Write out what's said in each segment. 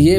یہ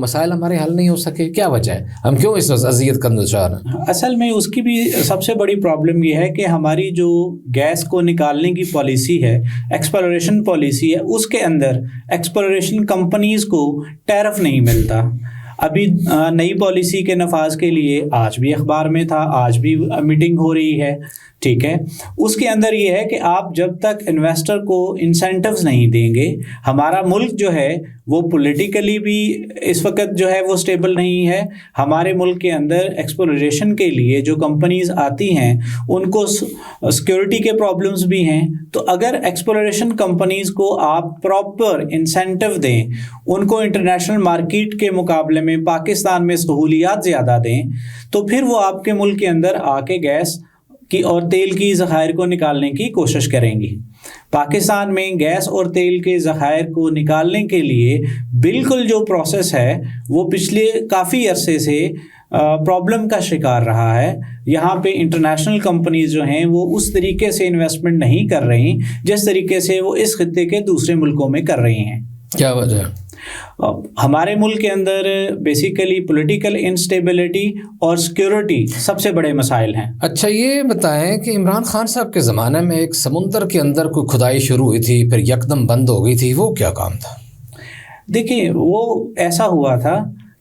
مسائل ہمارے حل نہیں ہو سکے؟ کیا وجہ ہے؟ ہم کیوں اس اذیت کا دچار ہیں؟ اصل میں اس کی بھی سب سے بڑی پرابلم یہ ہے کہ ہماری جو گیس کو نکالنے کی پالیسی ہے، ایکسپلوریشن پالیسی ہے، اس کے اندر ایکسپلوریشن کمپنیز کو ٹیرف نہیں ملتا۔ ابھی نئی پالیسی کے نفاذ کے لیے آج بھی اخبار میں تھا، آج بھی میٹنگ ہو رہی ہے، ٹھیک ہے۔ اس کے اندر یہ ہے کہ آپ جب تک انویسٹر کو انسینٹیوز نہیں دیں گے، ہمارا ملک جو ہے وہ پولیٹیکلی بھی اس وقت جو ہے وہ سٹیبل نہیں ہے۔ ہمارے ملک کے اندر ایکسپلوریشن کے لیے جو کمپنیز آتی ہیں ان کو سیکورٹی کے پرابلمز بھی ہیں۔ تو اگر ایکسپلوریشن کمپنیز کو آپ پراپر انسینٹیو دیں، ان کو انٹرنیشنل مارکیٹ کے مقابلے میں پاکستان میں سہولیات زیادہ دیں، تو پھر وہ آپ کے ملک کے اندر آ کے گیس کی اور تیل کی ذخائر کو نکالنے کی کوشش کریں گی۔ پاکستان میں گیس اور تیل کے ذخائر کو نکالنے کے لیے بالکل جو پروسیس ہے وہ پچھلے کافی عرصے سے پرابلم کا شکار رہا ہے۔ یہاں پہ انٹرنیشنل کمپنیز جو ہیں وہ اس طریقے سے انویسٹمنٹ نہیں کر رہی جس طریقے سے وہ اس خطے کے دوسرے ملکوں میں کر رہی ہیں۔ کیا وجہ ہے؟ ہمارے ملک کے اندر بیسیکلی پولیٹیکل انسٹیبلٹی اور سیکورٹی سب سے بڑے مسائل ہیں۔ اچھا یہ بتائیں کہ عمران خان صاحب کے زمانے میں ایک سمندر کے اندر کوئی کھدائی شروع ہوئی تھی، پھر یکدم بند ہو گئی تھی، وہ کیا کام تھا؟ دیکھیں، وہ ایسا ہوا تھا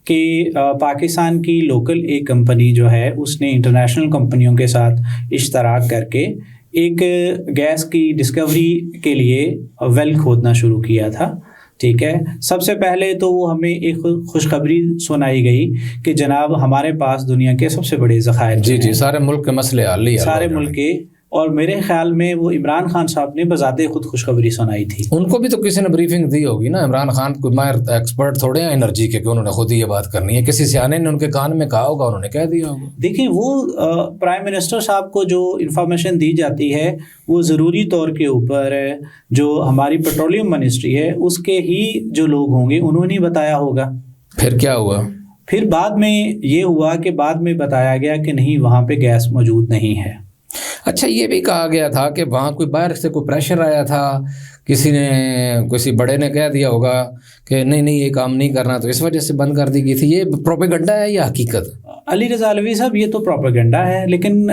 کہ پاکستان کی لوکل ایک کمپنی جو ہے اس نے انٹرنیشنل کمپنیوں کے ساتھ اشتراک کر کے ایک گیس کی ڈسکوری کے لیے ویل کھودنا شروع کیا تھا، ٹھیک ہے۔ سب سے پہلے تو وہ ہمیں ایک خوشخبری سنائی گئی کہ جناب ہمارے پاس دنیا کے سب سے بڑے ذخائر، جی سارے ملک کے مسئلے حل ہی سارے ملک کے، اور میرے خیال میں وہ عمران خان صاحب نے بذات خود خوشخبری سنائی تھی۔ ان کو بھی تو کسی نے بریفنگ دی ہوگی نا، عمران خان کوئی ماہر ایکسپرٹ تھوڑے ہیں انرجی کے کہ انہوں نے خود ہی یہ بات کرنی ہے، کسی سیانے نے ان کے کان میں کہا ہوگا، انہوں نے کہہ دیا ہوگا۔ دیکھیں، وہ پرائم منسٹر صاحب کو جو انفارمیشن دی جاتی ہے وہ ضروری طور کے اوپر جو ہماری پیٹرولیم منسٹری ہے اس کے ہی جو لوگ ہوں گے انہوں نے بتایا ہوگا۔ پھر کیا ہوا؟ پھر بعد میں یہ ہوا کہ بعد میں بتایا گیا کہ نہیں، وہاں پہ گیس موجود نہیں ہے۔ اچھا یہ بھی کہا گیا تھا کہ وہاں کوئی باہر سے کوئی پریشر آیا تھا، کسی بڑے نے کہہ دیا ہوگا کہ نہیں یہ کام نہیں کرنا، تو اس وجہ سے بند کر دی گئی تھی۔ یہ پروپیگنڈا ہے یا حقیقت؟ علی رضا علوی صاحب، یہ تو پروپیگنڈا ہے، لیکن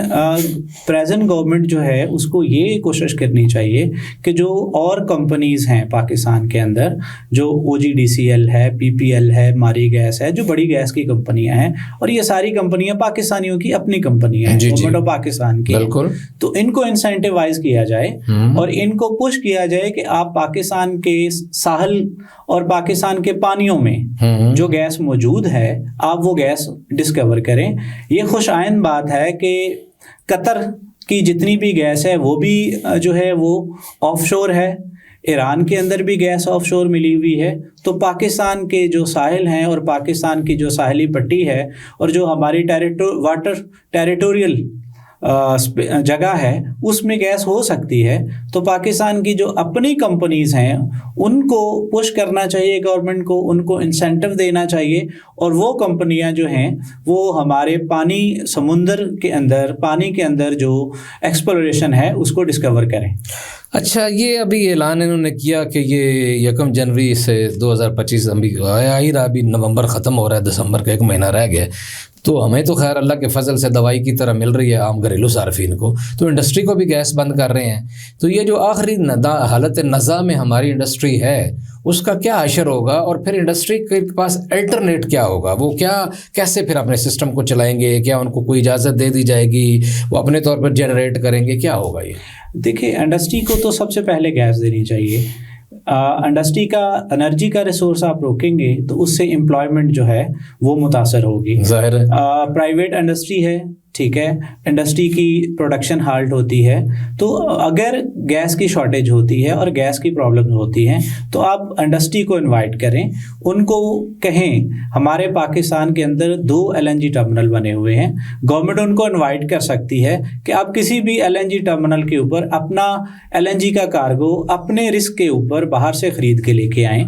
پریزنٹ گورنمنٹ جو ہے اس کو یہ کوشش کرنی چاہیے کہ جو اور کمپنیز ہیں پاکستان کے اندر، جو OGDCL ہے، PPL ہے، ماری گیس ہے، جو بڑی گیس کی کمپنیاں ہیں، اور یہ ساری کمپنیاں پاکستانیوں کی اپنی کمپنیاں ہیں، گورنمنٹ آف پاکستان کی، بالکل، تو ان کو انسینٹیوائز کیا جائے اور ان کو پش کیا جائے کہ آپ پاکستان کے ساحل اور پاکستان کے پانیوں میں جو گیس موجود ہے آپ وہ گیس ڈسکور کریں۔ یہ خوش آئند بات ہے کہ قطر کی جتنی بھی گیس ہے وہ بھی جو ہے وہ آف شور ہے، ایران کے اندر بھی گیس آف شور ملی ہوئی ہے، تو پاکستان کے جو ساحل ہیں اور پاکستان کی جو ساحلی پٹی ہے اور جو ہماری واٹر ٹیریٹوریل جگہ ہے اس میں گیس ہو سکتی ہے۔ تو پاکستان کی جو اپنی کمپنیز ہیں ان کو پش کرنا چاہیے گورنمنٹ کو، ان کو انسینٹیو دینا چاہیے، اور وہ کمپنیاں جو ہیں وہ ہمارے سمندر کے اندر، پانی کے اندر جو ایکسپلوریشن ہے اس کو ڈسکور کریں۔ اچھا یہ ابھی اعلان انہوں نے کیا کہ یہ 1 جنوری سے 2025 ابھی آیا ہی رہا، ابھی نومبر ختم ہو رہا ہے، دسمبر کا 1 مہینہ رہ گیا، تو ہمیں تو خیر اللہ کے فضل سے دوائی کی طرح مل رہی ہے عام گھریلو صارفین کو، تو انڈسٹری کو بھی گیس بند کر رہے ہیں، تو یہ جو آخری حالت نزاع میں ہماری انڈسٹری ہے اس کا کیا اثر ہوگا، اور پھر انڈسٹری کے پاس الٹرنیٹ کیا ہوگا؟ وہ کیسے پھر اپنے سسٹم کو چلائیں گے؟ کیا ان کو کوئی اجازت دے دی جائے گی، وہ اپنے طور پر جنریٹ کریں گے، کیا ہوگا؟ یہ دیکھیں، انڈسٹری کو تو سب سے پہلے گیس دینی چاہیے۔ انڈسٹری کا انرجی کا ریسورس آپ روکیں گے تو اس سے امپلائمنٹ جو ہے وہ متاثر ہوگی، ظاہر ہے۔ پرائیویٹ انڈسٹری ہے، ٹھیک ہے، انڈسٹری کی پروڈکشن ہالٹ ہوتی ہے، تو اگر گیس کی شارٹیج ہوتی ہے اور گیس کی پرابلم ہوتی ہیں تو آپ انڈسٹری کو انوائٹ کریں، ان کو کہیں ہمارے پاکستان کے اندر 2 LNG ٹرمینل بنے ہوئے ہیں، گورنمنٹ ان کو انوائٹ کر سکتی ہے کہ آپ کسی بھی LNG ٹرمینل کے اوپر اپنا LNG کا کارگو اپنے رسک کے اوپر باہر سے خرید کے لے کے آئیں،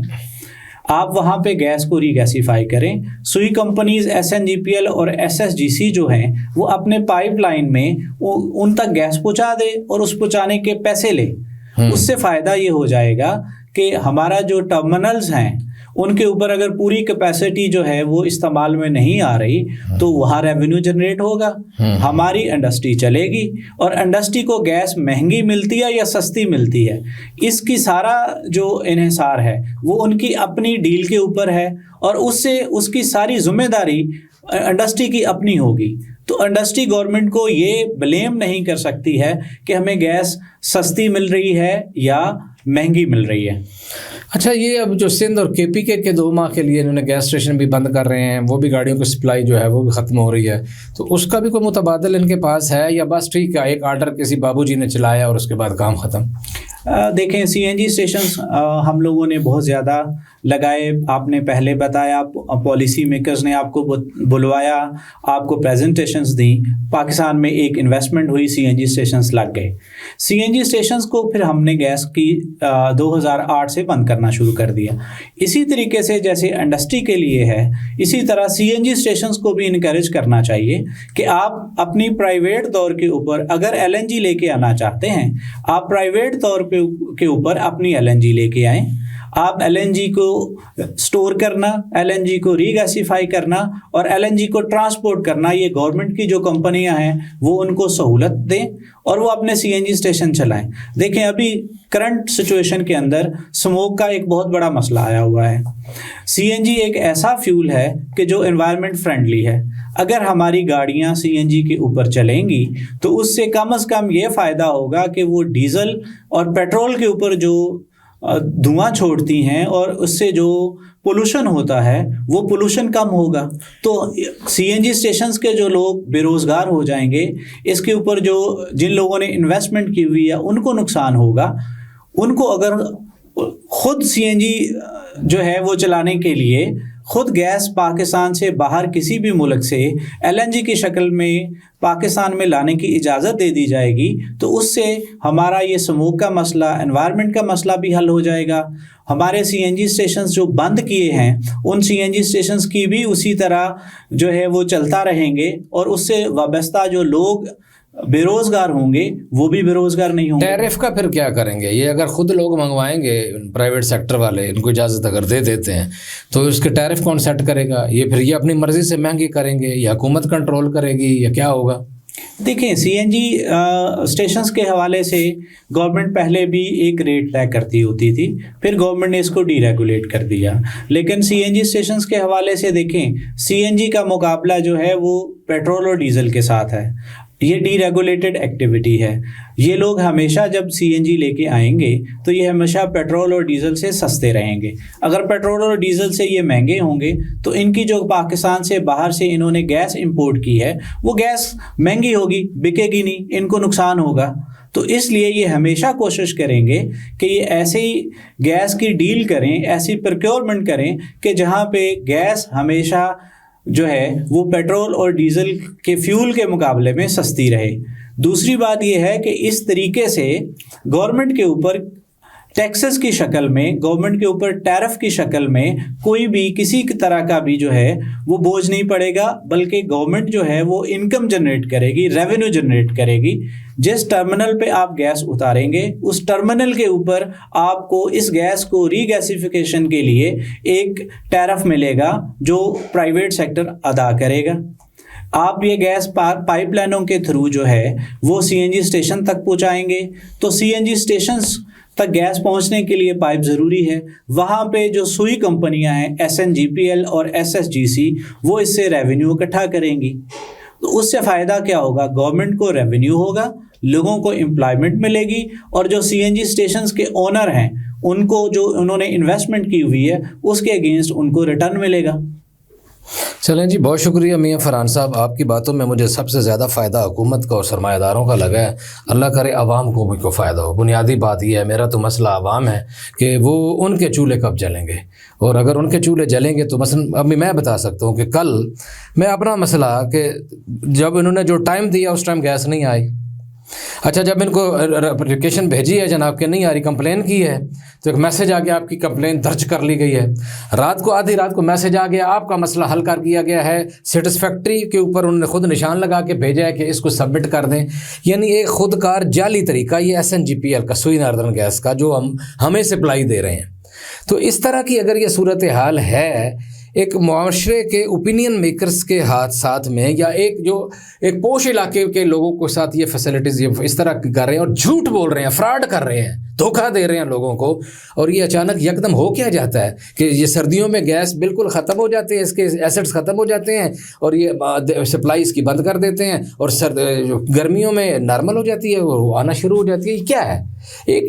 آپ وہاں پہ گیس کو ری گیسیفائی کریں۔ سوئی کمپنیز SNGPL اور SSGC جو ہیں وہ اپنے پائپ لائن میں ان تک گیس پہنچا دے اور اس پہنچانے کے پیسے لے، اس سے فائدہ یہ ہو جائے گا کہ ہمارا جو ٹرمینلز ہیں ان کے اوپر اگر پوری کیپیسٹی جو ہے وہ استعمال میں نہیں آ رہی تو وہاں ریونیو جنریٹ ہوگا, ہماری انڈسٹری چلے گی. اور انڈسٹری کو گیس مہنگی ملتی ہے یا سستی ملتی ہے, اس کی سارا جو انحصار ہے وہ ان کی اپنی ڈیل کے اوپر ہے, اور اس کی ساری ذمہ داری انڈسٹری کی اپنی ہوگی. تو انڈسٹری گورنمنٹ کو یہ بلیم نہیں کر سکتی ہے کہ ہمیں گیس سستی مل رہی ہے یا مہنگی مل رہی ہے. اچھا, یہ اب جو سندھ اور کے پی کے 2 ماہ کے لیے انہوں نے گیس اسٹیشن بھی بند کر رہے ہیں, وہ بھی گاڑیوں کی سپلائی جو ہے وہ بھی ختم ہو رہی ہے, تو اس کا بھی کوئی متبادل ان کے پاس ہے یا بس ٹھیک ہے ایک آرڈر کسی بابو جی نے چلایا اور اس کے بعد کام ختم؟ دیکھیں, سی این جی اسٹیشنز ہم لوگوں نے بہت زیادہ لگائے, آپ نے پہلے بتایا, پالیسی میکرز نے آپ کو بلوایا, آپ کو پریزنٹیشنز دیں, پاکستان میں ایک انویسٹمنٹ ہوئی, سی این جی اسٹیشنز لگ گئے. سی این جی اسٹیشنز کو پھر ہم نے گیس کی 2008 سے بند کرنا شروع کر دیا. اسی طریقے سے جیسے انڈسٹری کے لیے ہے, اسی طرح سی این جی اسٹیشنز کو بھی انکریج کرنا چاہیے کہ آپ اپنی پرائیویٹ طور کے اوپر اگر ایل این جی لے کے آنا چاہتے ہیں, آپ پرائیویٹ طور کے اوپر اپنی ایل این جی لے کے آئیں. آپ ایل این جی کو سٹور کرنا, ایل این جی کو ری گیسیفائی کرنا اور ایل این جی کو ٹرانسپورٹ کرنا, یہ گورنمنٹ کی جو کمپنیاں ہیں وہ ان کو سہولت دیں اور وہ اپنے سی این جی اسٹیشن چلائیں. دیکھیں, ابھی کرنٹ سچویشن کے اندر سموک کا ایک بہت بڑا مسئلہ آیا ہوا ہے. سی این جی ایک ایسا فیول ہے کہ جو انوائرمنٹ فرینڈلی ہے. اگر ہماری گاڑیاں سی این جی کے اوپر چلیں گی تو اس سے کم از کم یہ فائدہ ہوگا کہ وہ ڈیزل اور پیٹرول کے اوپر جو دھواں چھوڑتی ہیں اور اس سے جو پولوشن ہوتا ہے وہ پولوشن کم ہوگا. تو سی این جی اسٹیشنز کے جو لوگ بے روزگار ہو جائیں گے, اس کے اوپر جن لوگوں نے انویسٹمنٹ کی ہوئی ہے ان کو نقصان ہوگا. ان کو اگر خود سی این جی جو ہے وہ چلانے کے لیے خود گیس پاکستان سے باہر کسی بھی ملک سے ایل این جی کی شکل میں پاکستان میں لانے کی اجازت دے دی جائے گی تو اس سے ہمارا یہ سموک کا مسئلہ, انوائرمنٹ کا مسئلہ بھی حل ہو جائے گا. ہمارے سی این جی اسٹیشنز جو بند کیے ہیں ان سی این جی اسٹیشنز کی بھی اسی طرح جو ہے وہ چلتا رہیں گے, اور اس سے وابستہ جو لوگ بے روزگار ہوں گے وہ بھی بے روزگار نہیں ہوں گے. ٹیرف کا پھر کیا کریں گے؟ یہ اگر خود لوگ منگوائیں گے, پرائیویٹ سیکٹر والے ان کو اجازت اگر دے دیتے ہیں تو اس کے ٹیرف کون سیٹ کرے گا؟ یہ پھر یہ اپنی مرضی سے مہنگی کریں گے یا حکومت کنٹرول کرے گی یا کیا ہوگا؟ دیکھیں, سی این جی اسٹیشنز کے حوالے سے گورنمنٹ پہلے بھی ایک ریٹ طے کرتی ہوتی تھی, پھر گورنمنٹ نے اس کو ڈی ریگولیٹ کر دیا. لیکن سی این جی اسٹیشنز کے حوالے سے دیکھیں, سی این جی کا مقابلہ جو ہے وہ پیٹرول اور ڈیزل کے ساتھ ہے. یہ ڈی ریگولیٹڈ ایکٹیویٹی ہے. یہ لوگ ہمیشہ جب سی این جی لے کے آئیں گے تو یہ ہمیشہ پیٹرول اور ڈیزل سے سستے رہیں گے. اگر پیٹرول اور ڈیزل سے یہ مہنگے ہوں گے تو ان کی جو پاکستان سے باہر سے انہوں نے گیس امپورٹ کی ہے وہ گیس مہنگی ہوگی, بکے گی نہیں, ان کو نقصان ہوگا. تو اس لیے یہ ہمیشہ کوشش کریں گے کہ یہ ایسے ہی گیس کی ڈیل کریں, ایسی پروکیورمنٹ کریں کہ جہاں پہ گیس ہمیشہ جو ہے وہ پیٹرول اور ڈیزل کے فیول کے مقابلے میں سستی رہے. دوسری بات یہ ہے کہ اس طریقے سے گورنمنٹ کے اوپر ٹیکسز کی شکل میں, گورنمنٹ کے اوپر ٹیرف کی شکل میں کوئی بھی کسی طرح کا بھی جو ہے وہ بوجھ نہیں پڑے گا, بلکہ گورنمنٹ جو ہے وہ انکم جنریٹ کرے گی, ریونیو جنریٹ کرے گی. جس ٹرمینل پہ آپ گیس اتاریں گے اس ٹرمینل کے اوپر آپ کو اس گیس کو ری گیسیفیکیشن کے لیے ایک ٹیرف ملے گا جو پرائیویٹ سیکٹر ادا کرے گا. آپ یہ گیس پائپ لائنوں کے تھرو جو ہے وہ سی این جی اسٹیشن تک پہنچائیں گے, تو سی این جی اسٹیشنز تک گیس پہنچنے کے لیے پائپ ضروری ہے. وہاں پہ جو سوئی کمپنیاں ہیں S N G P L اور ایس ایس جی سی, وہ اس سے ریونیو اکٹھا کریں گی. تو اس سے فائدہ کیا ہوگا؟ گورنمنٹ کو ریونیو ہوگا, لوگوں کو امپلائمنٹ ملے گی, اور جو سی این جی اسٹیشنز کے اونر ہیں ان کو جو انہوں نے انویسٹمنٹ کی ہوئی ہے اس کے اگینسٹ ان کو ریٹرن ملے گا. چلیں جی, بہت شکریہ میاں فرحان صاحب. آپ کی باتوں میں مجھے سب سے زیادہ فائدہ حکومت کا اور سرمایہ داروں کا لگا ہے. اللہ کرے عوام کو بھی کو فائدہ ہو. بنیادی بات یہ ہے, میرا تو مسئلہ عوام ہے کہ وہ ان کے چولہے کب جلیں گے, اور اگر ان کے چولہے جلیں گے تو مثلا ابھی میں بتا سکتا ہوں کہ کل میں اپنا مسئلہ کہ جب انہوں نے جو ٹائم دیا اس ٹائم گیس نہیں آئی. اچھا, جب ان کو اپلیکیشن بھیجی ہے جناب کہ نہیں آ رہی, کمپلین کی ہے, تو ایک میسج آ گیا آپ کی کمپلین درج کر لی گئی ہے. رات کو آدھی رات کو میسج آ گیا آپ کا مسئلہ حل کر دیا گیا ہے, سیٹسفیکٹری کے اوپر انہوں نے خود نشان لگا کے بھیجا ہے کہ اس کو سبمٹ کر دیں. یعنی ایک خود کار جعلی طریقہ یہ S N G P L کا, سوئی ناردرن گیس کا, جو ہمیں سپلائی دے رہے ہیں. تو اس طرح کی اگر یہ صورتحال ہے ایک معاشرے کے اوپینین میکرز کے ساتھ میں، یا ایک پوش علاقے کے لوگوں کے ساتھ یہ فیسلٹیز یہ اس طرح کر رہے ہیں اور جھوٹ بول رہے ہیں، فراڈ کر رہے ہیں، دھوکہ دے رہے ہیں لوگوں کو، اور یہ اچانک یکدم ہو کیا جاتا ہے کہ یہ سردیوں میں گیس بالکل ختم ہو جاتے ہیں، اس کے ایسڈز ختم ہو جاتے ہیں اور یہ سپلائی اس کی بند کر دیتے ہیں، اور گرمیوں میں نارمل ہو جاتی ہے، وہ آنا شروع ہو جاتی ہے. یہ کیا ہے؟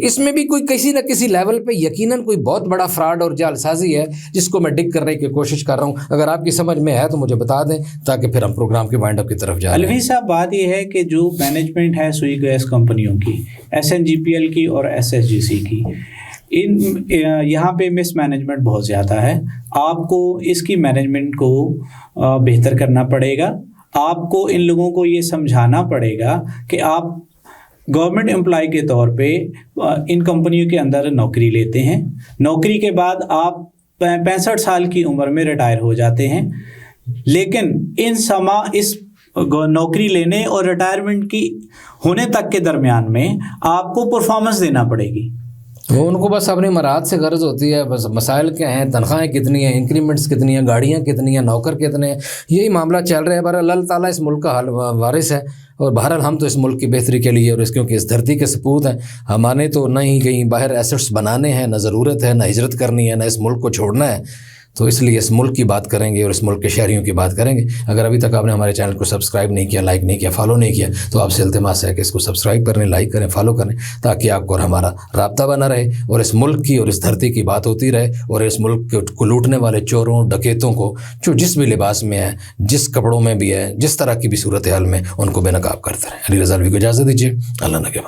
اس میں بھی کوئی کسی نہ کسی لیول پہ یقیناً کوئی بہت بڑا فراڈ اور جعل سازی ہے جس کو میں ڈگ کرنے کی کوشش کر رہا ہوں. اگر آپ کی سمجھ میں ہے تو مجھے بتا دیں تاکہ پھر ہم پروگرام کے وائنڈ اپ کی طرف جائیں. الوی صاحب، بات یہ ہے کہ جو مینجمنٹ ہے سوئی گیس کمپنیوں کی، SNGPL کی اور SSGC کی، یہاں پہ مس مینجمنٹ بہت زیادہ ہے. آپ کو اس کی مینجمنٹ کو بہتر کرنا پڑے گا. آپ کو ان لوگوں کو یہ سمجھانا پڑے گا کہ آپ گورنمنٹ امپلائی کے طور پہ ان کمپنیوں کے اندر نوکری لیتے ہیں، نوکری کے بعد آپ 65 سال کی عمر میں ریٹائر ہو جاتے ہیں، لیکن اس نوکری لینے اور ریٹائرمنٹ کی ہونے تک کے درمیان میں آپ کو پرفارمنس دینا پڑے گی. وہ ان کو بس اپنی مراحت سے غرض ہوتی ہے، بس مسائل کیا ہیں، تنخواہیں کتنی ہیں، انکریمنٹس کتنی ہیں، گاڑیاں کتنی ہیں، نوکر کتنے ہیں، یہی معاملہ چل رہا ہے. بہرحال اللہ تعالیٰ اس ملک کا حال وارث ہے، اور بہرحال ہم تو اس ملک کی بہتری کے لیے اور کیونکہ اس دھرتی کے سپوت ہیں، ہمارے تو نہ ہی کہیں باہر ایسٹس بنانے ہیں، نہ ضرورت ہے، نہ ہجرت کرنی ہے، نہ اس ملک کو چھوڑنا ہے. تو اس لیے اس ملک کی بات کریں گے اور اس ملک کے شہریوں کی بات کریں گے. اگر ابھی تک آپ نے ہمارے چینل کو سبسکرائب نہیں کیا، لائک نہیں کیا، فالو نہیں کیا، تو آپ سے التماس ہے کہ اس کو سبسکرائب کریں، لائک کریں، فالو کریں، تاکہ آپ کو اور ہمارا رابطہ بنا رہے اور اس ملک کی اور اس دھرتی کی بات ہوتی رہے، اور اس ملک کو لوٹنے والے چوروں ڈکیتوں کو، جو جس بھی لباس میں ہے، جس کپڑوں میں بھی ہے، جس طرح کی بھی صورتحال میں، ان کو بے نقاب کرتے رہیں. علی رضا الوی کو اجازت دیجیے. اللہ نگہبان.